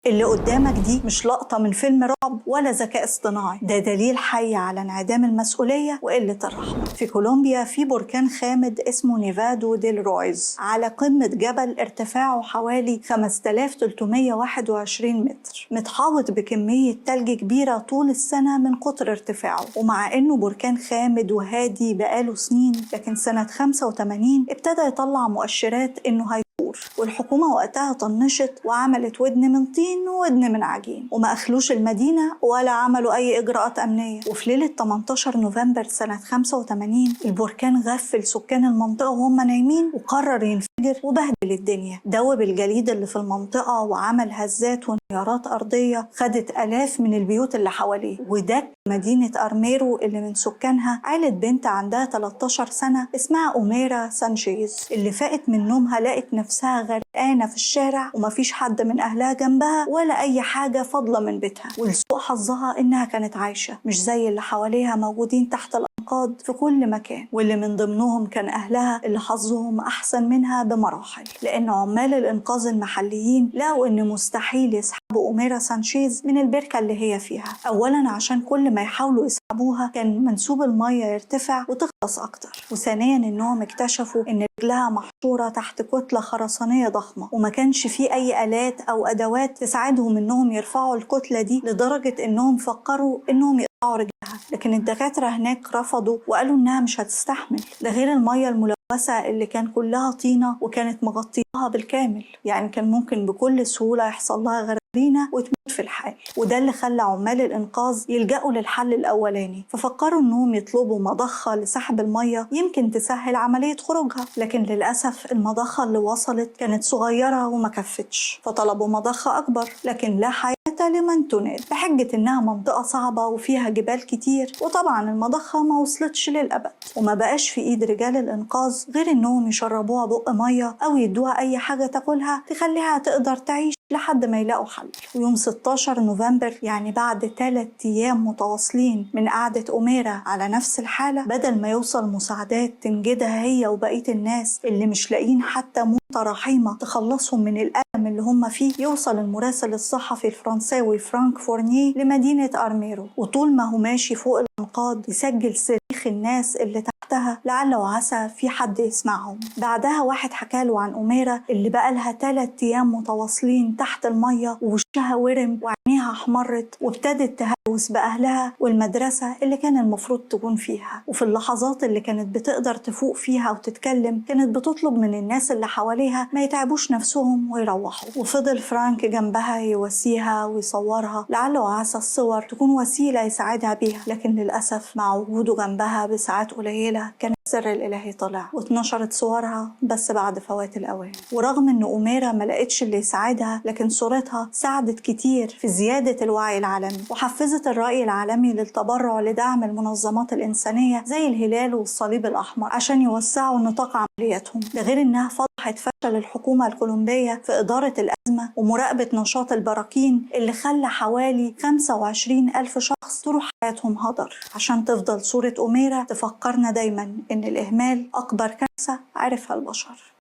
اللي قدامك دي مش لقطة من فيلم رعب ولا ذكاء اصطناعي، ده دليل حي على انعدام المسؤولية وقلة الرحمة. في كولومبيا في بركان خامد اسمه نيفادو ديل رويز على قمة جبل ارتفاعه حوالي 5321 متر، متحاوط بكمية تلج كبيرة طول السنة من كتر ارتفاعه. ومع انه بركان خامد وهادي بقاله سنين، لكن سنة 85 ابتدى يطلع مؤشرات انه والحكومة وقتها طنشت وعملت ودن من طين وودن من عجين، وما أخلوش المدينة ولا عملوا أي إجراءات أمنية. وفي ليلة 18 نوفمبر سنة 85 البركان غفل سكان المنطقة وهم نايمين وقرر ينفجر وبهدل الدنيا، دوب الجليد اللي في المنطقة وعمل هزات وانهيارات أرضية خدت آلاف من البيوت اللي حواليه، ودك مدينة أرميرو اللي من سكانها عائلة بنت عندها 13 سنة اسمها أوميرا سانشيز، اللي فاقت من نومها لقت نفسها غرقانة في الشارع ومفيش حد من أهلها جنبها ولا أي حاجة فاضلة من بيتها. ولسوء حظها إنها كانت عايشة مش زي اللي حواليها موجودين تحت الأنقاض في كل مكان، واللي من ضمنهم كان أهلها اللي حظهم أحسن منها بمراحل، لأن عمال الإنقاذ المحليين لقوا إن مستحيل يسحبوا أوميرا سانشيز من البركة اللي هي فيها. أولاً عشان كل ما يحاولوا يسحبوها كان منسوب المية يرتفع وتغطس أكتر، وثانياً إنهم اكتشفوا إن رجلها محشورة تحت كتلة خرسانية ضخمة، وما كانش فيه أي آلات أو أدوات تساعدهم إنهم يرفعوا الكتلة دي، لدرجة إنهم فكروا إنهم يقطعوا رجلها. لكن الدكاترة هناك رفضوا وقالوا إنها مش هتستحمل، ده غير المية الملوثة اللي كان كلها طينة وكانت مغطيها بالكامل، يعني كان ممكن بكل سهولة يحصل لها غرقانة وتموت في الحال. وده اللي خلى عمال الإنقاذ يلجأوا للحل الأولاني، ففكروا إنهم يطلبوا مضخة لسحب المية يمكن تسهل عملية خروجها، لكن للأسف المضخة اللي وصلت كانت صغيرة وما كفتش، فطلبوا مضخة أكبر، لكن لا حياة لمن تناد، بحجة إنها منطقة صعبة وفيها جبال كتير، وطبعا المضخة ما وصلتش للأبد. وما بقاش في إيد رجال الإنقاذ غير إنهم يشربوها بق مية أو يدوها أي حاجة تاكلها تخليها تقدر تعيش لحد ما يلاقوا حل. ويوم 16 نوفمبر، يعني بعد 3 أيام متواصلين من قعدة أوميرا على نفس الحالة، بدل ما يوصل مساعدات تنجدها هي وبقية الناس اللي مش لاقين حتى موتة رحيمة تخلصهم من الألم اللي هم فيه، يوصل المراسل الصحفي الفرنساوي فرانك فورنيه لمدينة أرميرو، وطول ما هو ماشي فوق الأنقاض يسجل صريخ الناس اللي تحتها لعل وعسى في حد يسمعهم. بعدها واحد حكاله عن أوميرا اللي بقالها 3 أيام متواصلين تحت المية ووشها ورم وعينيها احمرت وابتدت تهوس بأهلها والمدرسة اللي كان المفروض تكون فيها. وفي اللحظات اللي كانت بتقدر تفوق فيها وتتكلم كانت بتطلب من الناس اللي حواليها ما يتعبوش نفسهم ويروحوا، وفضل فرانك جنبها يواسيها ويصورها لعل وعسى الصور تكون وسيلة يساعدها بيها. لكن للأسف مع وجوده جنبها بساعات قليلة كان السر الإلهي طلع واتنشرت صورها بس بعد فوات الأوان. ورغم إن أوميرا ما لقتش اللي يساعدها، لكن صورتها ساعدت كتير في زيادة الوعي العالمي وحفزت الرأي العالمي للتبرع لدعم المنظمات الإنسانية زي الهلال والصليب الأحمر عشان يوسعوا نطاق عملياتهم. ده غير إنها فضحت فشل الحكومة الكولومبية في إدارة الأزمة ومراقبة نشاط البراكين اللي خلى حوالي 25,000 شخص تروح حياتهم هدر. عشان تفضل صورة أوميرا تفكرنا دايما إن الإهمال أكبر كارثة عرفها البشر.